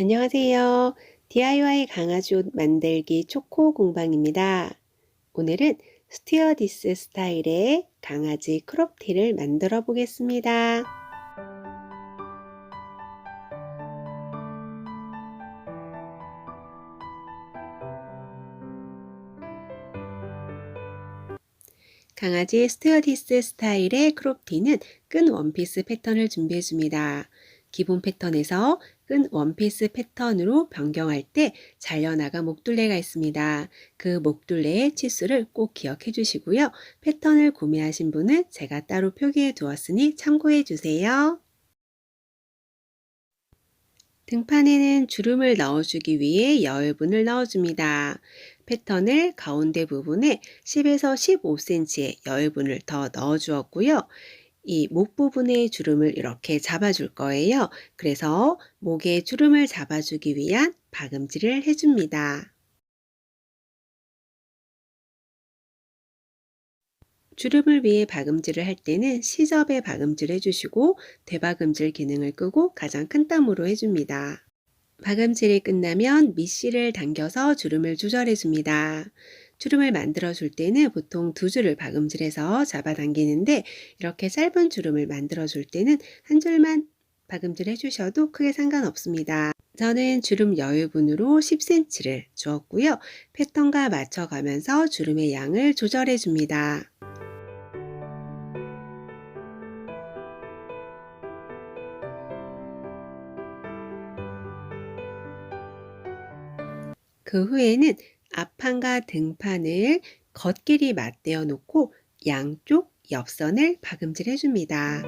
안녕하세요. DIY 강아지 옷 만들기 초코 공방입니다. 오늘은 스튜어디스 스타일의 강아지 크롭티를 만들어 보겠습니다. 강아지 스튜어디스 스타일의 크롭티는 끈 원피스 패턴을 준비해 줍니다. 기본 패턴에서 끈 원피스 패턴으로 변경할 때 잘려나간 목둘레가 있습니다. 그 목둘레의 치수를 꼭 기억해 주시고요. 패턴을 구매하신 분은 제가 따로 표기해 두었으니 참고해 주세요. 등판에는 주름을 넣어주기 위해 여유분을 넣어줍니다. 패턴을 가운데 부분에 10에서 15cm의 여유분을 더 넣어주었고요. 이 목 부분의 주름을 이렇게 잡아줄 거예요. 그래서 목에 주름을 잡아주기 위한 박음질을 해줍니다. 주름을 위해 박음질을 할 때는 시접에 박음질 해주시고 되박음질 기능을 끄고 가장 큰 땀으로 해줍니다. 박음질이 끝나면 밑실을 당겨서 주름을 조절해 줍니다. 주름을 만들어 줄 때는 보통 두 줄을 박음질해서 잡아당기는데 이렇게 짧은 주름을 만들어 줄 때는 한 줄만 박음질 해주셔도 크게 상관없습니다. 저는 주름 여유분으로 10cm를 주었고요. 패턴과 맞춰가면서 주름의 양을 조절해 줍니다. 그 후에는 앞판과 등판을 겉길이 맞대어 놓고 양쪽 옆선을 박음질 해줍니다.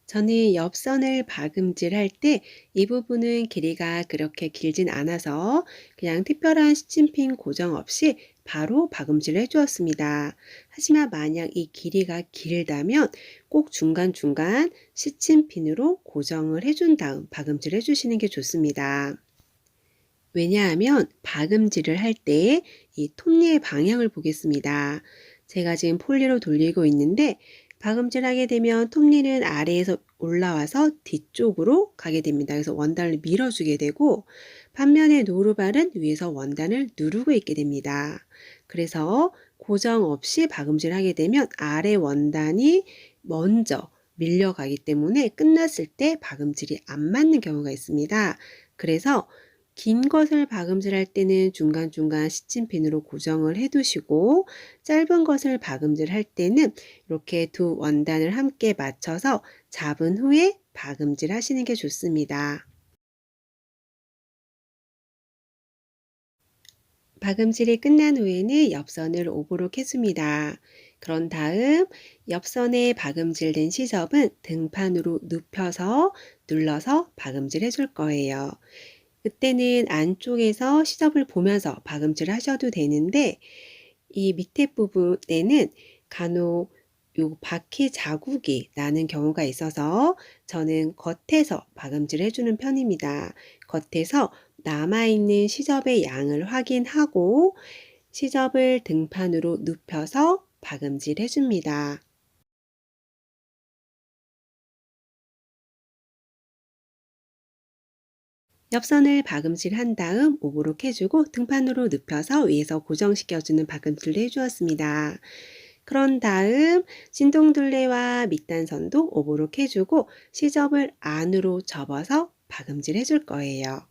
저는 옆선을 박음질할 때 이 부분은 길이가 그렇게 길진 않아서 그냥 특별한 스친핀 고정 없이 바로 박음질을 해주었습니다. 하지만 만약 이 길이가 길다면 꼭 중간중간 스친핀으로 고정을 해준 다음 박음질 해주시는 게 좋습니다. 왜냐하면 박음질을 할 때 이 톱니의 방향을 보겠습니다. 제가 지금 폴리로 돌리고 있는데 박음질하게 되면 톱니는 아래에서 올라와서 뒤쪽으로 가게 됩니다. 그래서 원단을 밀어주게 되고 반면에 노루발은 위에서 원단을 누르고 있게 됩니다. 그래서 고정 없이 박음질하게 되면 아래 원단이 먼저 밀려가기 때문에 끝났을 때 박음질이 안 맞는 경우가 있습니다. 그래서 긴 것을 박음질할 때는 중간중간 스친핀으로 고정을 해두시고 짧은 것을 박음질할 때는 이렇게 두 원단을 함께 맞춰서 잡은 후에 박음질 하시는 게 좋습니다. 박음질이 끝난 후에는 옆선을 오브록 해줍니다. 그런 다음 옆선에 박음질된 시접은 등판으로 눕혀서 눌러서 박음질 해줄 거예요. 그때는 안쪽에서 시접을 보면서 박음질 하셔도 되는데 이 밑에 부분에는 간혹 요 바퀴 자국이 나는 경우가 있어서 저는 겉에서 박음질 해주는 편입니다. 겉에서 남아있는 시접의 양을 확인하고 시접을 등판으로 눕혀서 박음질 해줍니다. 옆선을 박음질한 다음 오브록 해주고 등판으로 눕혀서 위에서 고정시켜주는 박음질을 해주었습니다. 그런 다음 진동둘레와 밑단선도 오브록 해주고 시접을 안으로 접어서 박음질 해줄 거예요.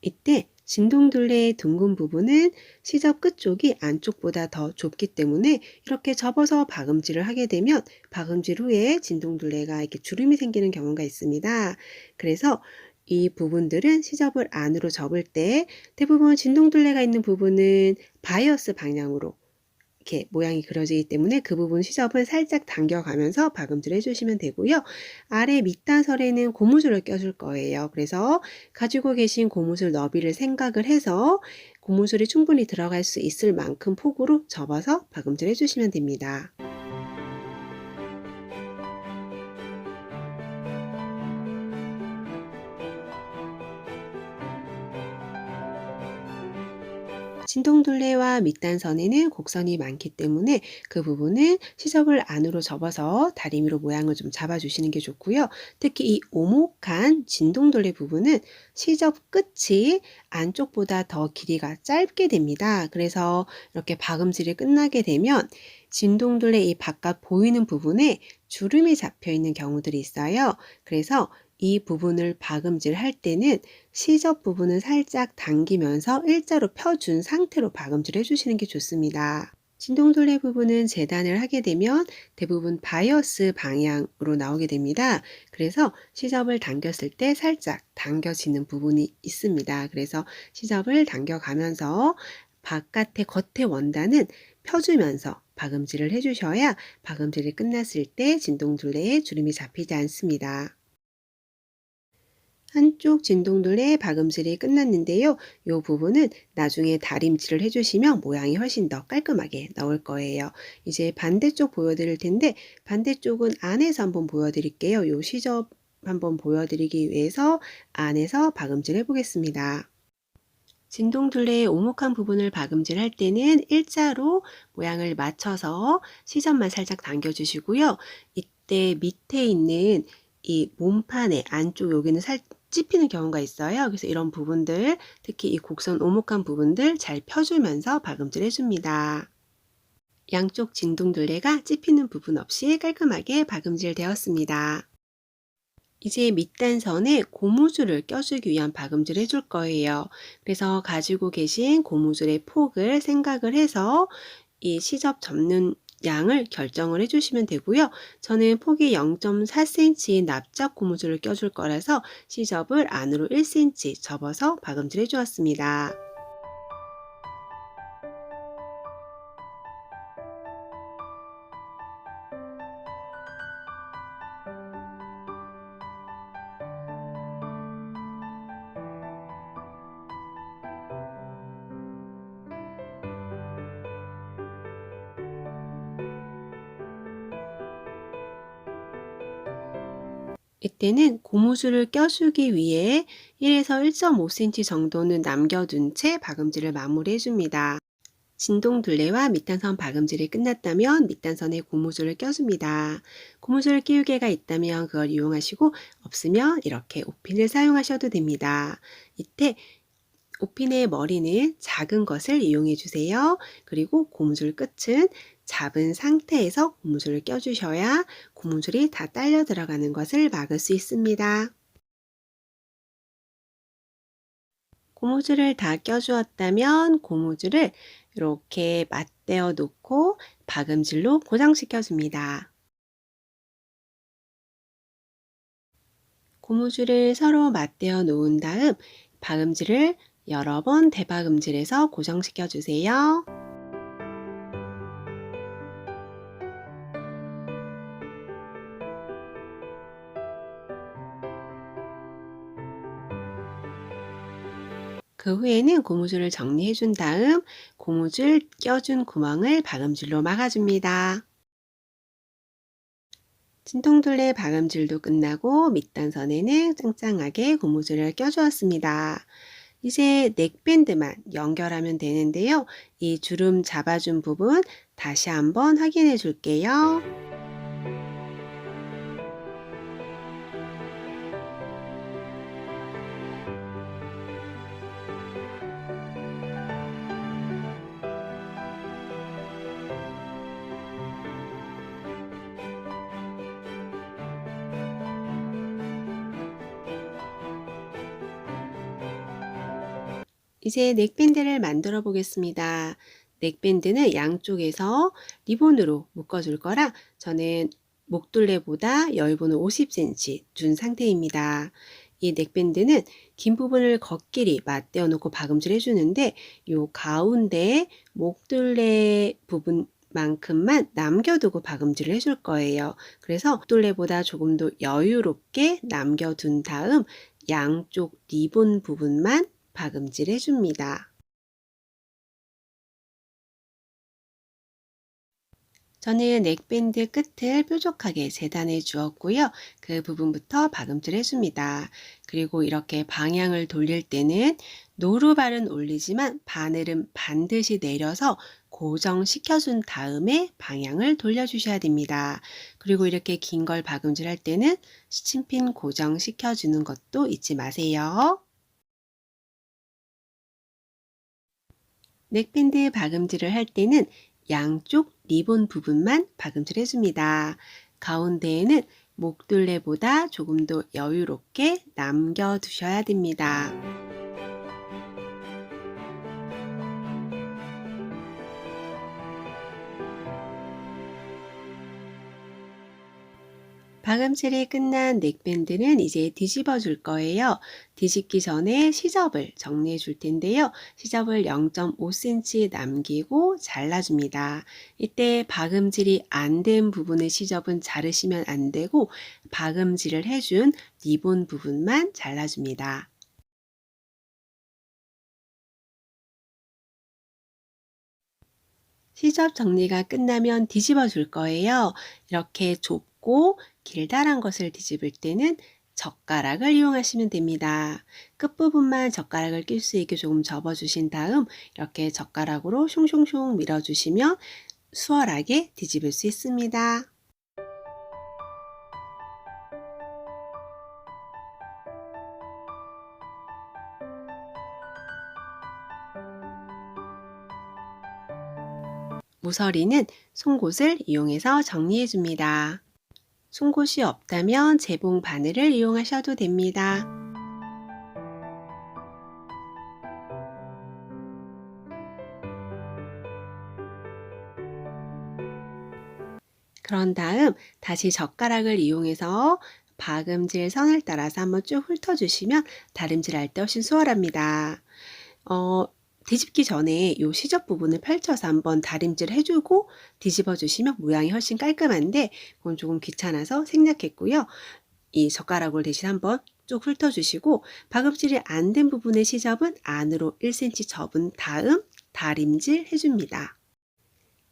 이때 진동둘레의 둥근 부분은 시접 끝쪽이 안쪽보다 더 좁기 때문에 이렇게 접어서 박음질을 하게 되면 박음질 후에 진동둘레가 이렇게 주름이 생기는 경우가 있습니다. 그래서 이 부분들은 시접을 안으로 접을 때 대부분 진동둘레가 있는 부분은 바이어스 방향으로 이렇게 모양이 그려지기 때문에 그 부분 시접을 살짝 당겨가면서 박음질 해주시면 되고요. 아래 밑단설에는 고무줄을 껴줄 거예요. 그래서 가지고 계신 고무줄 너비를 생각을 해서 고무줄이 충분히 들어갈 수 있을 만큼 폭으로 접어서 박음질 해주시면 됩니다. 진동둘레와 밑단선에는 곡선이 많기 때문에 그 부분은 시접을 안으로 접어서 다리미로 모양을 좀 잡아주시는 게 좋고요. 특히 이 오목한 진동둘레 부분은 시접 끝이 안쪽보다 더 길이가 짧게 됩니다. 그래서 이렇게 박음질이 끝나게 되면 진동둘레 이 바깥 보이는 부분에 주름이 잡혀 있는 경우들이 있어요. 그래서 이 부분을 박음질할 때는 시접 부분을 살짝 당기면서 일자로 펴준 상태로 박음질을 해주시는 게 좋습니다. 진동둘레 부분은 재단을 하게 되면 대부분 바이어스 방향으로 나오게 됩니다. 그래서 시접을 당겼을 때 살짝 당겨지는 부분이 있습니다. 그래서 시접을 당겨가면서 바깥의 겉의 원단은 펴주면서 박음질을 해주셔야 박음질이 끝났을 때 진동둘레에 주름이 잡히지 않습니다. 한쪽 진동둘레 박음질이 끝났는데요. 이 부분은 나중에 다림질을 해주시면 모양이 훨씬 더 깔끔하게 나올 거예요. 이제 반대쪽 보여드릴 텐데 반대쪽은 안에서 한번 보여드릴게요. 이 시접 한번 보여드리기 위해서 안에서 박음질 해보겠습니다. 진동둘레의 오목한 부분을 박음질 할 때는 일자로 모양을 맞춰서 시접만 살짝 당겨주시고요. 이때 밑에 있는 이 몸판의 안쪽 여기는 찝히는 경우가 있어요. 그래서 이런 부분들, 특히 이 곡선 오목한 부분들 잘 펴주면서 박음질 해줍니다. 양쪽 진동둘레가 찝히는 부분 없이 깔끔하게 박음질 되었습니다. 이제 밑단선에 고무줄을 껴주기 위한 박음질 해줄 거예요. 그래서 가지고 계신 고무줄의 폭을 생각을 해서 이 시접 접는 양을 결정을 해주시면 되고요. 저는 폭이 0.4cm인 납작 고무줄을 껴줄 거라서 시접을 안으로 1cm 접어서 박음질 해주었습니다. 이때는 고무줄을 껴주기 위해 1에서 1.5cm 정도는 남겨둔 채 박음질을 마무리해 줍니다. 진동둘레와 밑단선 박음질이 끝났다면 밑단선에 고무줄을 껴줍니다. 고무줄 끼우개가 있다면 그걸 이용하시고 없으면 이렇게 옷핀을 사용하셔도 됩니다. 이때 옷핀의 머리는 작은 것을 이용해 주세요. 그리고 고무줄 끝은 잡은 상태에서 고무줄을 껴주셔야 고무줄이 다 딸려 들어가는 것을 막을 수 있습니다. 고무줄을 다 껴주었다면 고무줄을 이렇게 맞대어 놓고 박음질로 고정시켜 줍니다. 고무줄을 서로 맞대어 놓은 다음 박음질을 여러 번 대박음질해서 고정시켜 주세요. 그 후에는 고무줄을 정리해 준 다음 고무줄 껴준 구멍을 박음질로 막아줍니다. 진동둘레 박음질도 끝나고 밑단선에는 짱짱하게 고무줄을 껴주었습니다. 이제 넥밴드만 연결하면 되는데요. 이 주름 잡아준 부분 다시 한번 확인해 줄게요. 이제 넥밴드를 만들어 보겠습니다. 넥밴드는 양쪽에서 리본으로 묶어줄 거라 저는 목둘레보다 여유분을 50cm 준 상태입니다. 이 넥밴드는 긴 부분을 겉길이 맞대어 놓고 박음질 해주는데 요 가운데 목둘레 부분만큼만 남겨두고 박음질을 해줄 거예요. 그래서 목둘레보다 조금 더 여유롭게 남겨둔 다음 양쪽 리본 부분만 박음질 해줍니다. 저는 넥밴드 끝을 뾰족하게 재단해 주었고요. 그 부분부터 박음질 해줍니다. 그리고 이렇게 방향을 돌릴 때는 노루발은 올리지만 바늘은 반드시 내려서 고정시켜준 다음에 방향을 돌려주셔야 됩니다. 그리고 이렇게 긴 걸 박음질 할 때는 스친핀 고정시켜주는 것도 잊지 마세요. 넥밴드 박음질을 할 때는 양쪽 리본 부분만 박음질 해줍니다. 가운데에는 목둘레보다 조금 더 여유롭게 남겨두셔야 됩니다. 박음질이 끝난 넥밴드는 이제 뒤집어 줄 거예요. 뒤집기 전에 시접을 정리해 줄 텐데요. 시접을 0.5cm 남기고 잘라줍니다. 이때 박음질이 안 된 부분의 시접은 자르시면 안 되고 박음질을 해준 리본 부분만 잘라줍니다. 시접 정리가 끝나면 뒤집어 줄 거예요. 이렇게 좁고 길다란 것을 뒤집을 때는 젓가락을 이용하시면 됩니다. 끝부분만 젓가락을 낄 수 있게 조금 접어주신 다음 이렇게 젓가락으로 슝슝슝 밀어주시면 수월하게 뒤집을 수 있습니다. 모서리는 송곳을 이용해서 정리해 줍니다. 송곳이 없다면 재봉 바늘을 이용하셔도 됩니다. 그런 다음 다시 젓가락을 이용해서 박음질 선을 따라서 한번 쭉 훑어주시면 다림질할 때 훨씬 수월합니다. 어, 뒤집기 전에 이 시접 부분을 펼쳐서 한번 다림질 해주고 뒤집어 주시면 모양이 훨씬 깔끔한데 그건 조금 귀찮아서 생략했고요. 이 젓가락으로 대신 한번 쭉 훑어주시고 박음질이 안 된 부분의 시접은 안으로 1cm 접은 다음 다림질 해줍니다.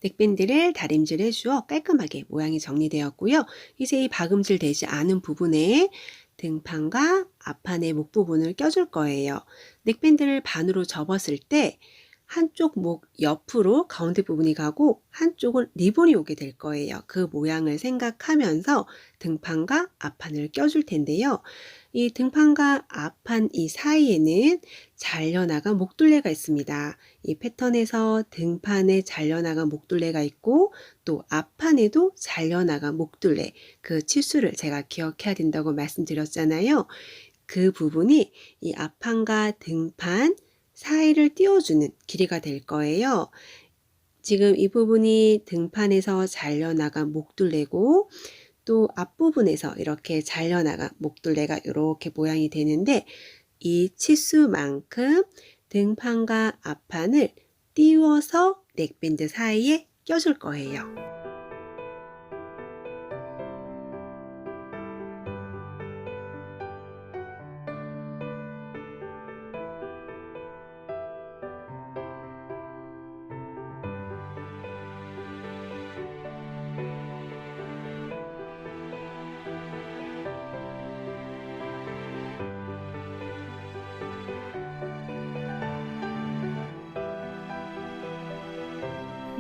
넥밴드를 다림질 해주어 깔끔하게 모양이 정리되었고요. 이제 이 박음질 되지 않은 부분에 등판과 앞판의 목 부분을 껴줄 거예요. 넥밴드를 반으로 접었을 때 한쪽 목 옆으로 가운데 부분이 가고 한쪽은 리본이 오게 될 거예요. 그 모양을 생각하면서 등판과 앞판을 껴줄 텐데요. 이 등판과 앞판 이 사이에는 잘려나간 목둘레가 있습니다. 이 패턴에서 등판에 잘려나간 목둘레가 있고 또 앞판에도 잘려나간 목둘레, 그 치수를 제가 기억해야 된다고 말씀드렸잖아요. 그 부분이 이 앞판과 등판 사이를 띄워주는 길이가 될 거예요. 지금 이 부분이 등판에서 잘려나간 목둘레고 또 앞부분에서 이렇게 잘려나간 목둘레가 이렇게 모양이 되는데 이 치수만큼 등판과 앞판을 띄워서 넥밴드 사이에 껴줄 거예요.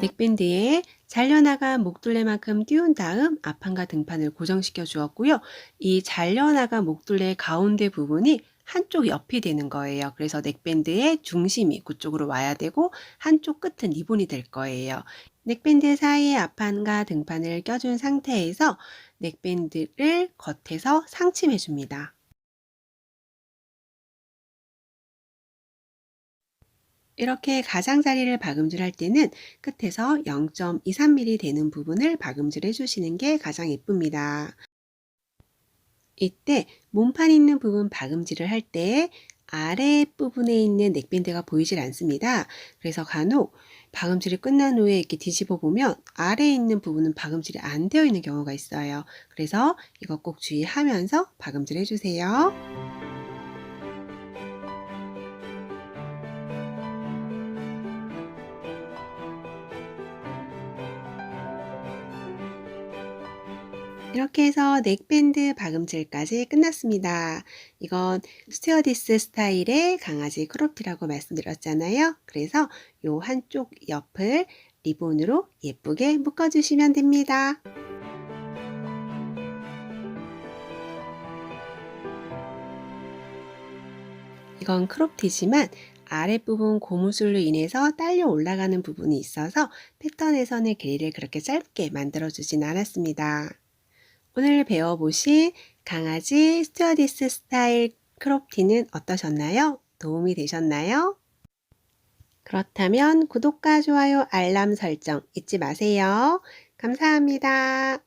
넥밴드에 잘려나간 목둘레만큼 띄운 다음 앞판과 등판을 고정시켜 주었고요. 이 잘려나간 목둘레 가운데 부분이 한쪽 옆이 되는 거예요. 그래서 넥밴드의 중심이 그쪽으로 와야 되고 한쪽 끝은 리본이 될 거예요. 넥밴드 사이에 앞판과 등판을 껴준 상태에서 넥밴드를 겉에서 상침해 줍니다. 이렇게 가장자리를 박음질할 때는 끝에서 0.23mm 되는 부분을 박음질 해주시는 게 가장 예쁩니다. 이때 몸판 있는 부분 박음질을 할 때 아래 부분에 있는 넥밴드가 보이질 않습니다. 그래서 간혹 박음질이 끝난 후에 이렇게 뒤집어 보면 아래에 있는 부분은 박음질이 안 되어 있는 경우가 있어요. 그래서 이거 꼭 주의하면서 박음질 해주세요. 이렇게 해서 넥밴드 박음질까지 끝났습니다. 이건 스튜어디스 스타일의 강아지 크롭티라고 말씀드렸잖아요. 그래서 요 한쪽 옆을 리본으로 예쁘게 묶어주시면 됩니다. 이건 크롭티지만 아랫부분 고무줄로 인해서 딸려 올라가는 부분이 있어서 패턴에서는 길이를 그렇게 짧게 만들어주진 않았습니다. 오늘 배워보신 강아지 스튜어디스 스타일 크롭티는 어떠셨나요? 도움이 되셨나요? 그렇다면 구독과 좋아요, 알람 설정 잊지 마세요. 감사합니다.